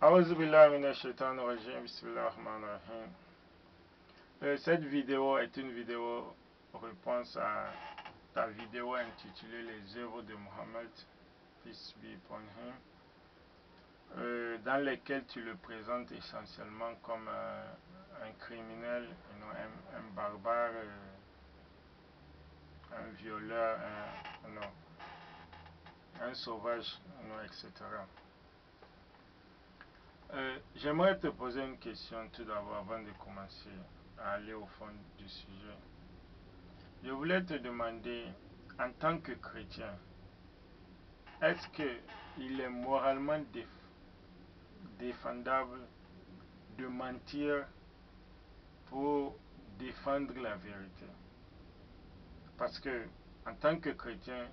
Cette vidéo est une vidéo réponse à ta vidéo intitulée Les œuvres de Mohammed, peace be upon him, dans lesquelles tu le présentes essentiellement comme un criminel, un barbare, un violeur, un sauvage, etc. J'aimerais te poser une question tout d'abord avant de commencer à aller au fond du sujet. Je voulais te demander, en tant que chrétien, est-ce qu'il est moralement défendable de mentir pour défendre la vérité? Parce que, en tant que chrétien,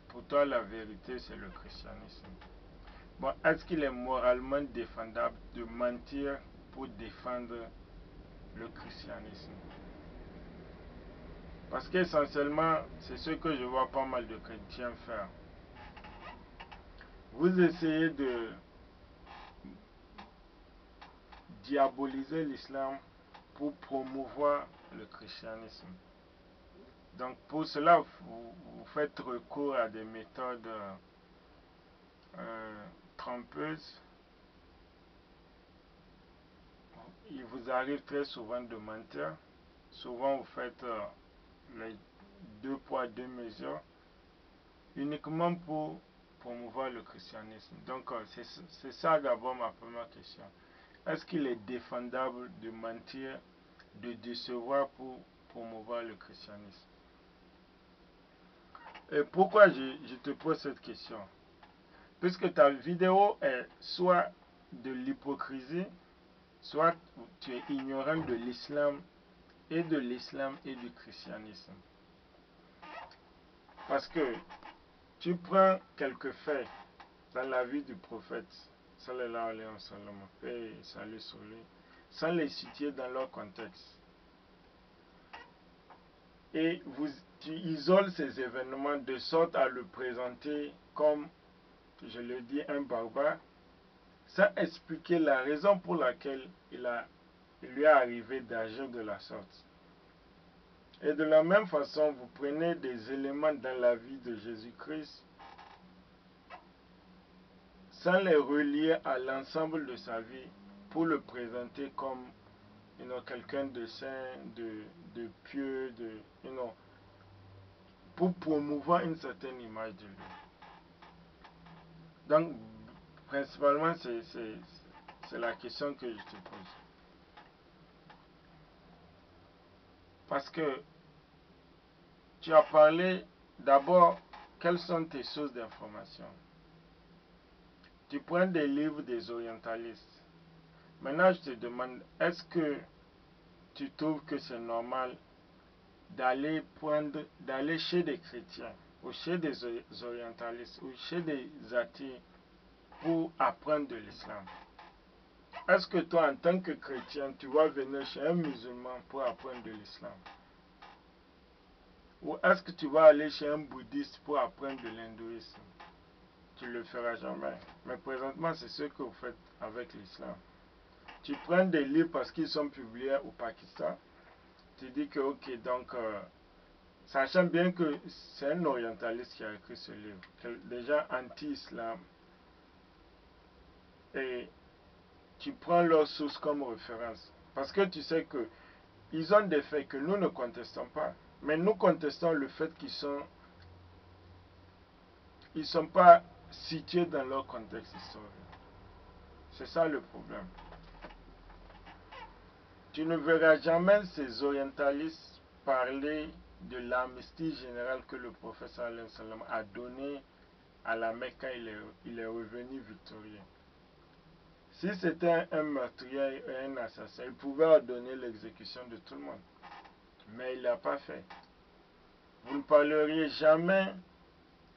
pour toi, la vérité, c'est le christianisme. Bon, est-ce qu'il est moralement défendable de mentir pour défendre le christianisme? Parce qu'essentiellement, c'est ce que je vois pas mal de chrétiens faire. Vous essayez de diaboliser l'islam pour promouvoir le christianisme. Donc pour cela, vous faites recours à des méthodes trompeuses. Il vous arrive très souvent de mentir. Souvent, vous faites les deux poids, deux mesures, uniquement pour promouvoir le christianisme. Donc, c'est ça d'abord ma première question. Est-ce qu'il est défendable de mentir, de décevoir pour promouvoir le christianisme? Et pourquoi je te pose cette question? Puisque ta vidéo est soit de l'hypocrisie, soit tu es ignorant de l'islam et du christianisme. Parce que tu prends quelques faits dans la vie du prophète, sallallahu alayhi wa sallam, paix et salut sur lui, sans les situer dans leur contexte. Et tu isoles ces événements de sorte à le présenter comme, je le dis, un barbare, sans expliquer la raison pour laquelle il lui est arrivé d'agir de la sorte. Et de la même façon, vous prenez des éléments dans la vie de Jésus-Christ sans les relier à l'ensemble de sa vie pour le présenter comme quelqu'un de saint, de pieux, pour promouvoir une certaine image de lui. Donc, principalement, c'est la question que je te pose. Parce que tu as parlé d'abord, quelles sont tes sources d'information? Tu prends des livres des orientalistes. Maintenant, je te demande, est-ce que tu trouves que c'est normal d'aller chez des chrétiens ou chez des orientalistes ou chez des athées pour apprendre de l'islam? Est-ce que toi, en tant que chrétien, tu vas venir chez un musulman pour apprendre de l'islam? Ou est-ce que tu vas aller chez un bouddhiste pour apprendre de l'hindouisme? Tu ne le feras jamais. Mais présentement, c'est ce que vous faites avec l'islam. Tu prends des livres parce qu'ils sont publiés au Pakistan. Tu dis que, ok, donc, sachant bien que c'est un orientaliste qui a écrit ce livre, déjà anti-islam, et tu prends leurs sources comme référence. Parce que tu sais que ils ont des faits que nous ne contestons pas. Mais nous contestons le fait qu'ils sont pas situés dans leur contexte historique. C'est ça le problème. Tu ne verras jamais ces orientalistes parler de l'amnistie générale que le prophète sallallahu alayhi wa sallam a donnée à la Mecque quand il est revenu victorieux. Si c'était un meurtrier et un assassin, il pouvait ordonner l'exécution de tout le monde. Mais il ne l'a pas fait. Vous ne parleriez jamais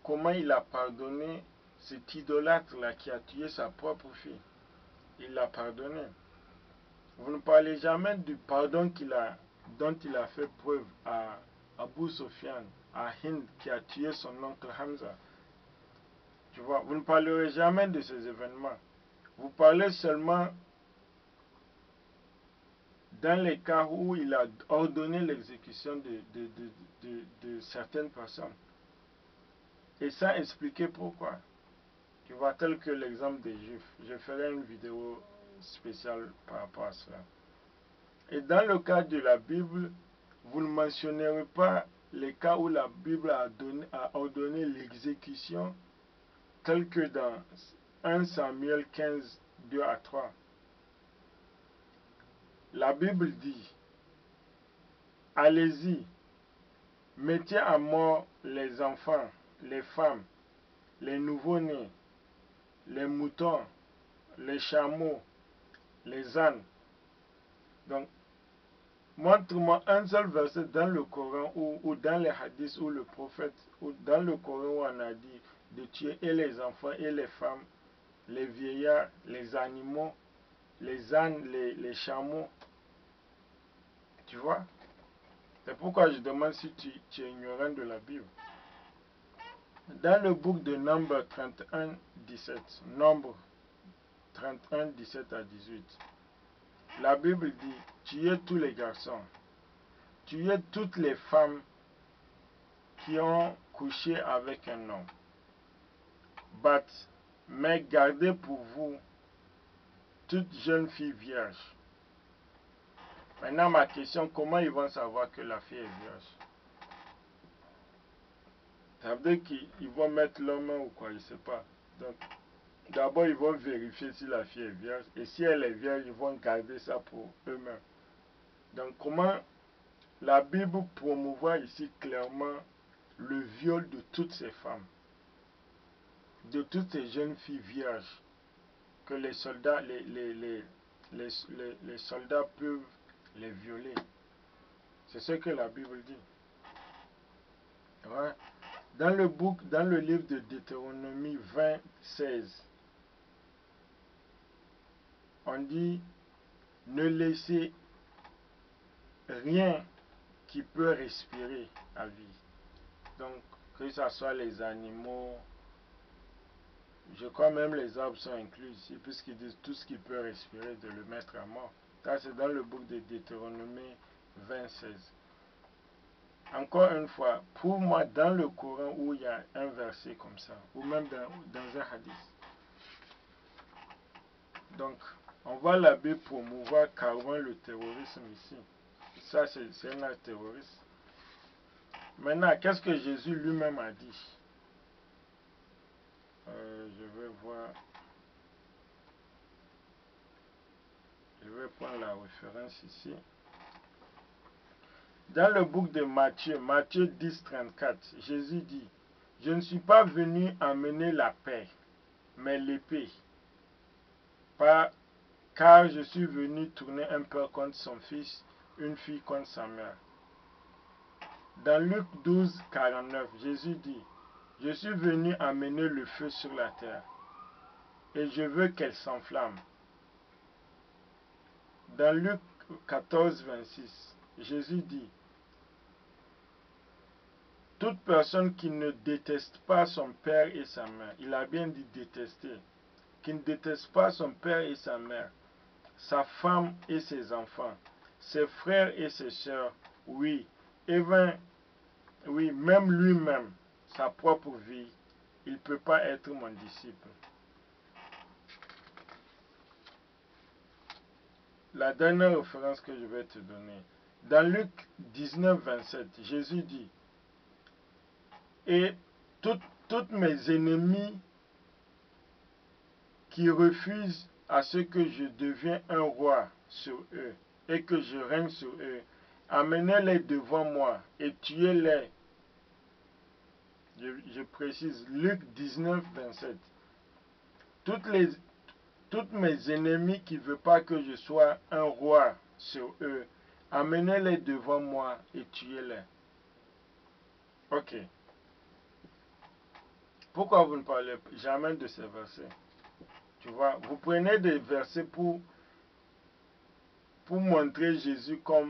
comment il a pardonné cet idolâtre-là qui a tué sa propre fille. Il l'a pardonné. Vous ne parlez jamais du pardon dont il a fait preuve à Abu Sufyan, à Hind qui a tué son oncle Hamza. Tu vois, vous ne parlerez jamais de ces événements. Vous parlez seulement dans les cas où il a ordonné l'exécution de certaines personnes. Et sans expliquer pourquoi. Tu vois, tel que l'exemple des Juifs. Je ferai une vidéo spéciale par rapport à cela. Et dans le cas de la Bible, vous ne mentionnerez pas les cas où la Bible a ordonné l'exécution, tel que dans 1 Samuel 15, 2 à 3. La Bible dit, allez-y, mettez à mort les enfants, les femmes, les nouveau-nés, les moutons, les chameaux, les ânes. Donc, montre-moi un seul verset dans le Coran ou dans les hadiths où le prophète, ou dans le Coran où on a dit de tuer et les enfants et les femmes, les vieillards, les animaux, les ânes, les chameaux. Tu vois? C'est pourquoi je demande si tu es ignorant de la Bible. Dans le bouc de Nombre 31, 17, Nombre 31, 17 à 18, la Bible dit, tuez tous les garçons, tuez toutes les femmes qui ont couché avec un homme. Mais gardez pour vous toute jeune fille vierge. Maintenant, ma question, comment ils vont savoir que la fille est vierge? Ça veut dire qu'ils vont mettre l'homme ou quoi, je ne sais pas. Donc, d'abord, ils vont vérifier si la fille est vierge. Et si elle est vierge, ils vont garder ça pour eux-mêmes. Donc, comment la Bible promouvoit ici clairement le viol de toutes ces femmes, de toutes ces jeunes filles vierges, que les soldats, les soldats peuvent les violer. C'est ce que la Bible dit. Ouais. Dans le livre de Deutéronomie 20, 16, on dit, ne laissez rien qui peut respirer à vie. Donc, que ce soit les animaux, je crois même les arbres sont inclus ici, puisqu'ils disent tout ce qui peut respirer, de le mettre à mort. Ça, c'est dans le bouc de Deutéronomie 26. Encore une fois, prouve-moi dans le Coran où il y a un verset comme ça, ou même dans un hadith. Donc, on voit la Bible promouvoir carrément le terrorisme ici. Ça, c'est un acte terroriste. Maintenant, qu'est-ce que Jésus lui-même a dit? Je vais voir. Je vais prendre la référence ici. Dans le bouc de Matthieu, Matthieu 10, 34, Jésus dit, je ne suis pas venu amener la paix, mais l'épée. Car je suis venu tourner un père contre son fils, une fille contre sa mère. Dans Luc 12, 49, Jésus dit, je suis venu amener le feu sur la terre, et je veux qu'elle s'enflamme. Dans Luc 14, 26, Jésus dit, toute personne qui ne déteste pas son père et sa mère, il a bien dit détester, qui ne déteste pas son père et sa mère, sa femme et ses enfants, ses frères et ses sœurs, oui, oui, même lui-même, sa propre vie, il ne peut pas être mon disciple. La dernière référence que je vais te donner, dans Luc 19, 27, Jésus dit, et toutes mes ennemis qui refusent à ce que je devienne un roi sur eux et que je règne sur eux, amenez-les devant moi et tuez-les. Je précise, Luc 19, 27. Toutes mes ennemis qui ne veulent pas que je sois un roi sur eux, amenez-les devant moi et tuez-les. Ok. Pourquoi vous ne parlez jamais de ces versets? Tu vois, vous prenez des versets pour montrer Jésus comme